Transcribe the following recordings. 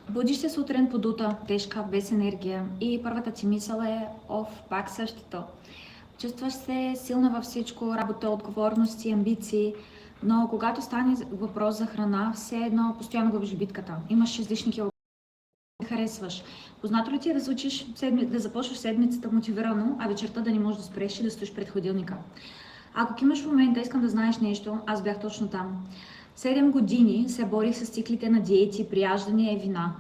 Будиш се сутрин подута, тежка, без енергия и първата ти мисъл е пак същото. Чувстваш се силна във всичко, работа, отговорности, амбиции, но когато стане въпрос за храна, все едно постоянно губиш битката. Имаш излишни килограми, не харесваш. Познато ли ти е да започваш седмицата мотивирано, а вечерта да не можеш да спреш и да стоиш пред хладилника? Ако кимаш в момента, искам да знаеш нещо, аз бях точно там. 7 години се борих с циклите на диети, прияждания и вина.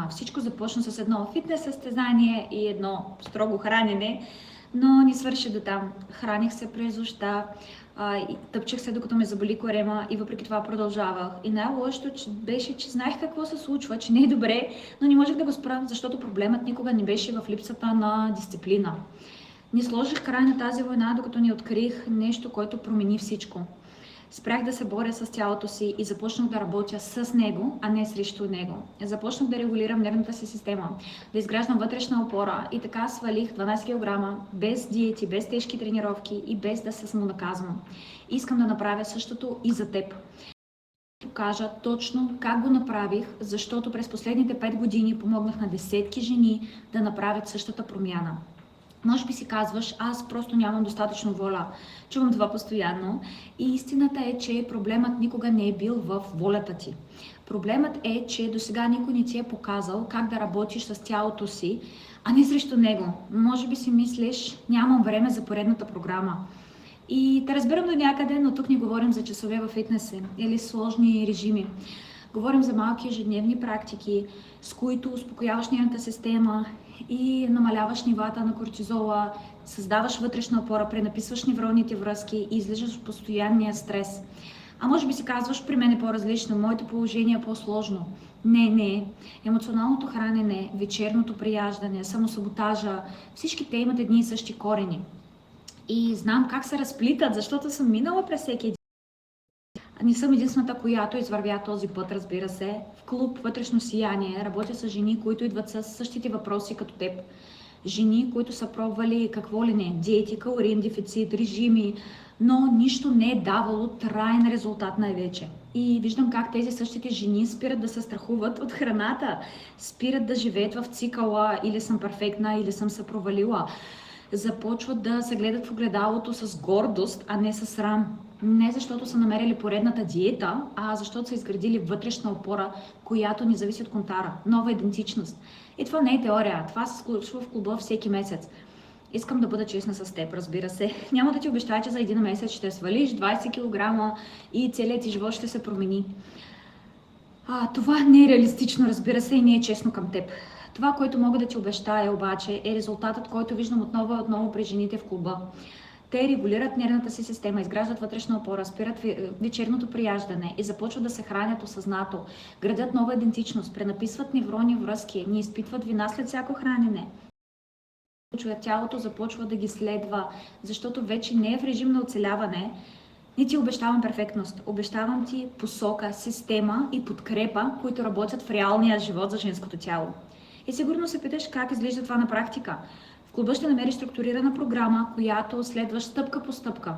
Всичко започна с едно фитнес състезание и едно строго хранене, но ни свърши до там. Храних се през нощта, тъпчех се докато ме заболи корема и въпреки това продължавах. И най-лошото беше, че знаех какво се случва, че не е добре, но не можех да го спра, защото проблемът никога не беше в липсата на дисциплина. Не сложих край на тази война, докато не открих нещо, което промени всичко. Спрях да се боря с тялото си и започнах да работя с него, а не срещу него. Започнах да регулирам нервната си система, да изграждам вътрешна опора и така свалих 12 кг без диети, без тежки тренировки и без да се самонаказвам. Искам да направя същото и за теб. Покажа точно как го направих, защото през последните 5 години помогнах на десетки жени да направят същата промяна. Може би си казваш, аз просто нямам достатъчно воля. Чувам това постоянно. И истината е, че проблемът никога не е бил в волята ти. Проблемът е, че досега никой не ти е показал как да работиш с тялото си, а не срещу него. Може би си мислиш, нямам време за поредната програма. И те разбирам до някъде, но тук не говорим за часове във фитнеса или сложни режими. Говорим за малки ежедневни практики, с които успокояваш нервната система и намаляваш нивата на кортизола, създаваш вътрешна опора, пренаписваш невронните връзки и излизаш от постоянния стрес. А може би си казваш, при мен е по-различно, моето положение е по-сложно. Не. Емоционалното хранене, вечерното прияждане, самосаботажа, всички те имат едни и същи корени. И знам как се разплитат, защото съм минала през всеки един. Не съм единствената, която извървя този път, разбира се. В клуб Вътрешно сияние работя с жени, които идват с същите въпроси като теб. Жени, които са пробвали какво ли не, диети, калориен дефицит, режими, но нищо не е давало траен резултат най-вече. И виждам как тези същите жени спират да се страхуват от храната, спират да живеят в цикъла или съм перфектна, или съм се провалила. Започват да се гледат в огледалото с гордост, а не с срам. Не защото са намерили поредната диета, а защото са изградили вътрешна опора, която не зависи от контара. Нова идентичност. И това не е теория, това се случва в клуба всеки месец. Искам да бъда честна с теб, разбира се. Няма да ти обещая, че за един месец ще свалиш 20 кг и целият ти живот ще се промени. Това не е реалистично, разбира се, и не е честно към теб. Това, което мога да ти обещая обаче, е резултатът, който виждам отново и отново при жените в клуба. Те регулират нервната си система, изграждат вътрешна опора, спират вечерното прияждане и започват да се хранят осъзнато, градят нова идентичност, пренаписват невронни връзки, не изпитват вина след всяко хранене. Тялото започва да ги следва, защото вече не е в режим на оцеляване. Не ти обещавам перфектност, обещавам ти посока, система и подкрепа, които работят в реалния живот за женското тяло. И сигурно се питаш как изглежда това на практика. В клуба ще намериш структурирана програма, която следваш стъпка по стъпка.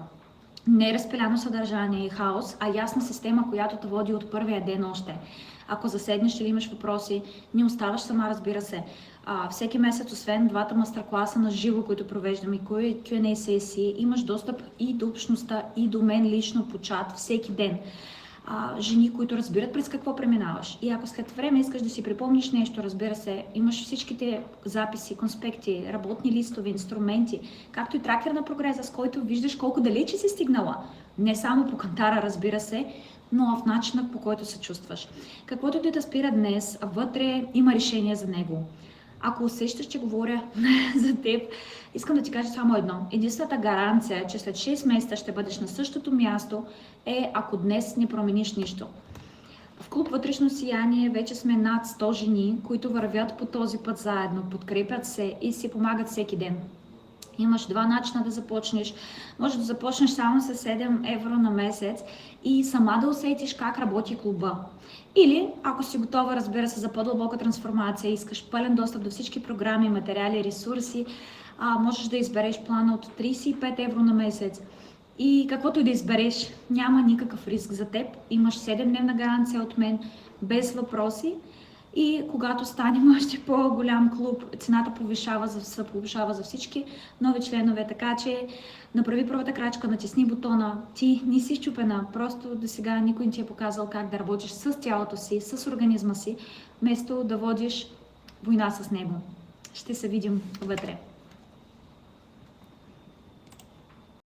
Не е разпиляно съдържание и хаос, а ясна система, която те води от първия ден още. Ако заседнеш или имаш въпроси, не оставаш сама, разбира се. Всеки месец, освен двата мастер-класа на живо, които провеждаме и Q&A сесии, имаш достъп и до общността, и до мен лично по чат всеки ден. Жени, които разбират през какво преминаваш. И ако след време искаш да си припомниш нещо, разбира се, имаш всичките записи, конспекти, работни листове, инструменти, както и тракер на прогреса, с който виждаш колко далече си стигнала. Не само по кантара, разбира се, но в начина, по който се чувстваш. Каквото ти да спира днес, вътре има решение за него. Ако усещаш, че говоря за теб, искам да ти кажа само едно. Единствената гаранция, че след 6 месеца ще бъдеш на същото място, е ако днес не промениш нищо. В клуб Вътрешно сияние вече сме над 100 жени, които вървят по този път заедно, подкрепят се и си помагат всеки ден. Имаш два начина да започнеш. Може да започнеш само с 7 евро на месец и сама да усетиш как работи клуба. Или, ако си готова, разбира се, за по-дълбока трансформация, искаш пълен достъп до всички програми, материали, ресурси, можеш да избереш плана от 35 евро на месец. И каквото и да избереш, няма никакъв риск за теб. Имаш 7-дневна гаранция от мен, без въпроси. и когато станем още по-голям клуб, цената се повишава за всички нови членове, така че направи първата крачка, натисни бутона, ти не си счупена, просто до сега никой не ти е показал как да работиш с тялото си, с организма си, вместо да водиш война с него. Ще се видим вътре.